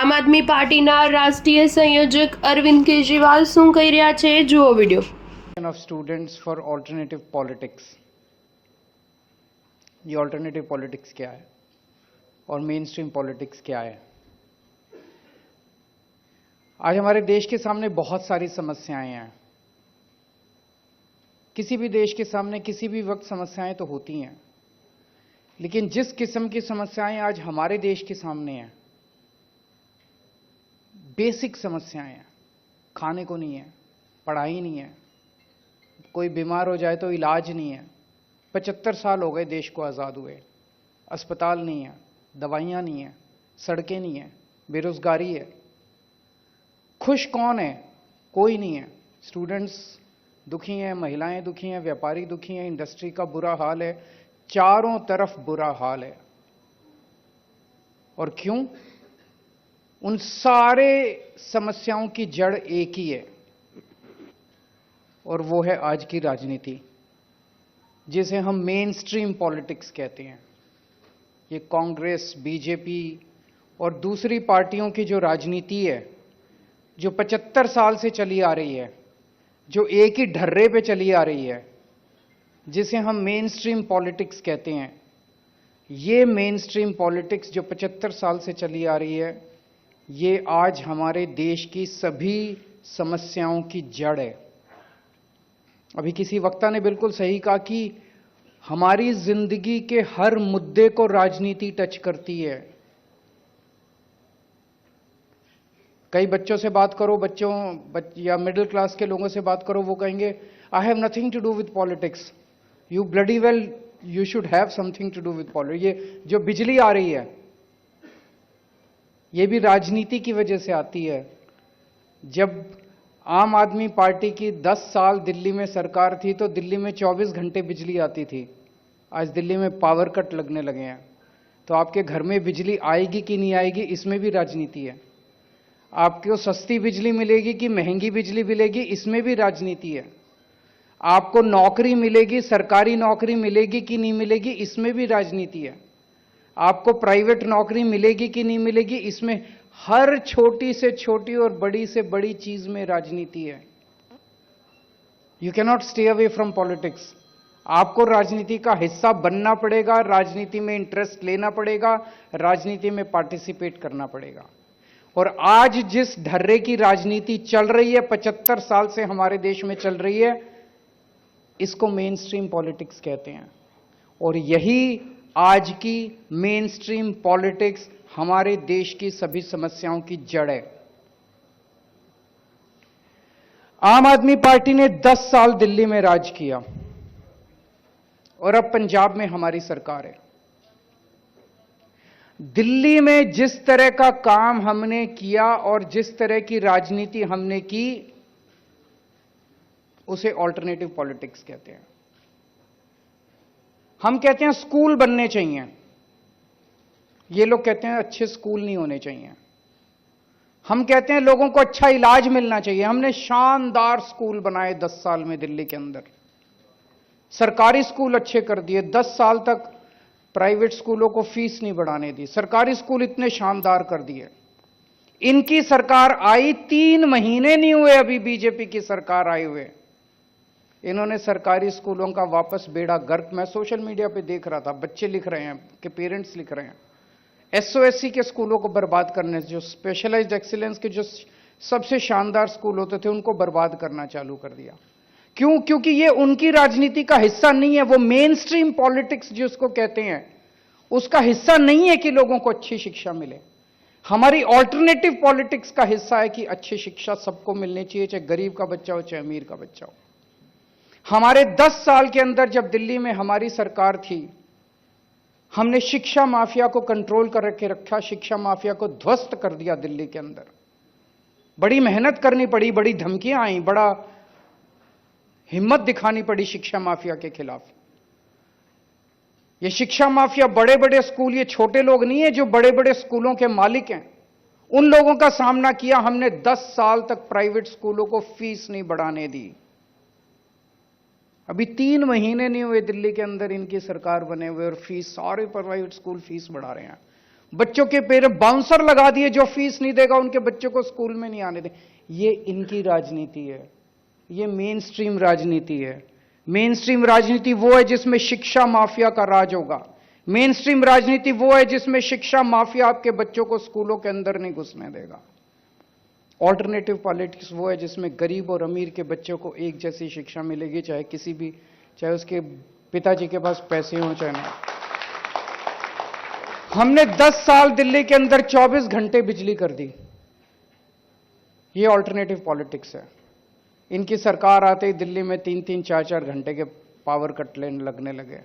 આમ આદમી પાર્ટીના રાષ્ટ્રીય સંયોજક અરવિંદ કેજરીવાલ શું કહી રહ્યા છે, જુઓ video. of students for alternative politics. ये alternative politics क्या है और mainstream politics क्या है? आज हमारे देश के सामने बहुत सारी समस्याएं हैं. किसी भी देश के सामने किसी भी वक्त समस्याएं तो होती हैं, लेकिन जिस किस्म की समस्याएं आज हमारे देश के सामने हैं, बेसिक समस्याएं हैं. खाने को नहीं है, पढ़ाई नहीं है, कोई बीमार हो जाए तो इलाज नहीं है. 75 साल हो गए देश को आज़ाद हुए, अस्पताल नहीं है, दवाइयाँ नहीं है, सड़कें नहीं है, बेरोजगारी है. खुश कौन है? कोई नहीं है. स्टूडेंट्स दुखी हैं, महिलाएं दुखी हैं, व्यापारी दुखी हैं, इंडस्ट्री का बुरा हाल है, चारों तरफ बुरा हाल है. और क्यों? उन सारे समस्याओं की जड़ एक ही है, और वो है आज की राजनीति, जिसे हम मेन स्ट्रीम पॉलिटिक्स कहते हैं. ये कांग्रेस, बीजेपी और दूसरी पार्टियों की जो राजनीति है, जो 75 साल से चली आ रही है, जो एक ही ढर्रे पे चली आ रही है, जिसे हम मेन स्ट्रीम पॉलिटिक्स कहते हैं. ये मेन स्ट्रीम पॉलिटिक्स जो 75 साल से चली आ रही है, ये आज हमारे देश की सभी समस्याओं की जड़ है. अभी किसी वक्ता ने बिल्कुल सही कहा कि हमारी जिंदगी के हर मुद्दे को राजनीति टच करती है. कई बच्चों से बात करो, या मिडिल क्लास के लोगों से बात करो, वो कहेंगे I have nothing to do with politics. You bloody well you should have something to do with politics. ये जो बिजली आ रही है, ये भी राजनीति की वजह से आती है. जब आम आदमी पार्टी की 10 साल दिल्ली में सरकार थी, तो दिल्ली में 24 घंटे बिजली आती थी. आज दिल्ली में पावर कट लगने लगे हैं. तो आपके घर में बिजली आएगी कि नहीं आएगी, इसमें भी राजनीति है. आपको सस्ती बिजली मिलेगी कि महंगी बिजली मिलेगी, इसमें भी राजनीति है. आपको नौकरी मिलेगी, सरकारी नौकरी मिलेगी कि नहीं मिलेगी, इसमें भी राजनीति है. आपको प्राइवेट नौकरी मिलेगी कि नहीं मिलेगी, इसमें हर छोटी से छोटी और बड़ी से बड़ी चीज में राजनीति है. You can not stay away from politics. आपको राजनीति का हिस्सा बनना पड़ेगा, राजनीति में इंटरेस्ट लेना पड़ेगा, राजनीति में पार्टिसिपेट करना पड़ेगा. और आज जिस ढर्रे की राजनीति चल रही है, 75 साल से हमारे देश में चल रही है, इसको मेन स्ट्रीम पॉलिटिक्स कहते हैं. और यही आज की मेन स्ट्रीम पॉलिटिक्स हमारे देश की सभी समस्याओं की जड़ है. आम आदमी पार्टी ने 10 साल दिल्ली में राज किया, और अब पंजाब में हमारी सरकार है. दिल्ली में जिस तरह का काम हमने किया और जिस तरह की राजनीति हमने की, उसे ऑल्टरनेटिव पॉलिटिक्स कहते हैं. हम कहते हैं स्कूल बनने चाहिए, ये लोग कहते हैं अच्छे स्कूल नहीं होने चाहिए. हम कहते हैं लोगों को अच्छा इलाज मिलना चाहिए. हमने शानदार स्कूल बनाए 10 साल में दिल्ली के अंदर. सरकारी स्कूल अच्छे कर दिए. 10 साल तक प्राइवेट स्कूलों को फीस नहीं बढ़ाने दी. सरकारी स्कूल इतने शानदार कर दिए. इनकी सरकार आई 3 महीने नहीं हुए अभी बीजेपी की सरकार आए हुए. इन्होंने सरकारी स्कूलों का वापस बेड़ा गर्क. मैं सोशल मीडिया पे देख रहा था, बच्चे लिख रहे हैं कि पेरेंट्स लिख रहे हैं, एसओएससी के स्कूलों को बर्बाद करने, जो स्पेशलाइज्ड एक्सीलेंस के जो सबसे शानदार स्कूल होते थे, उनको बर्बाद करना चालू कर दिया. क्यों? क्योंकि ये उनकी राजनीति का हिस्सा नहीं है. वो मेन स्ट्रीम पॉलिटिक्स जिसको कहते हैं, उसका हिस्सा नहीं है कि लोगों को अच्छी शिक्षा मिले. हमारी ऑल्टरनेटिव पॉलिटिक्स का हिस्सा है कि अच्छी शिक्षा सबको मिलनी चाहिए, चाहे गरीब का बच्चा हो, चाहे अमीर का बच्चा हो. हमारे 10 साल के अंदर जब दिल्ली में हमारी सरकार थी, हमने शिक्षा माफिया को कंट्रोल कर रखा. शिक्षा माफिया को ध्वस्त कर दिया दिल्ली के अंदर. बड़ी मेहनत करनी पड़ी, बड़ी धमकियां आई, बड़ा हिम्मत दिखानी पड़ी शिक्षा माफिया के खिलाफ. ये शिक्षा माफिया बड़े बड़े स्कूल, ये छोटे लोग नहीं है जो बड़े बड़े स्कूलों के मालिक हैं, उन लोगों का सामना किया हमने. 10 साल तक प्राइवेट स्कूलों को फीस नहीं बढ़ाने दी. अभी 3 महीने नहीं हुए दिल्ली के अंदर इनकी सरकार बने हुए, और फीस, सारे प्राइवेट स्कूल फीस बढ़ा रहे हैं. बच्चों के पेरेंट्स बाउंसर लगा दिए, जो फीस नहीं देगा उनके बच्चों को स्कूल में नहीं आने दे। ये इनकी राजनीति है, ये मेन स्ट्रीम राजनीति है। मेन स्ट्रीम राजनीति वो है जिसमें शिक्षा माफिया का राज होगा। मेन स्ट्रीम राजनीति वो है जिसमें शिक्षा माफिया आपके बच्चों को स्कूलों के अंदर नहीं घुसने देगा। ऑल्टरनेटिव पॉलिटिक्स वो है जिसमें गरीब और अमीर के बच्चों को एक जैसी शिक्षा मिलेगी, चाहे उसके पिताजी के पास पैसे हों चाहे ना। हमने 10 साल दिल्ली के अंदर 24 घंटे बिजली कर दी। ये ऑल्टरनेटिव पॉलिटिक्स है। इनकी सरकार आते ही दिल्ली में 3-3, 4-4 घंटे के पावर कट लगने लगे।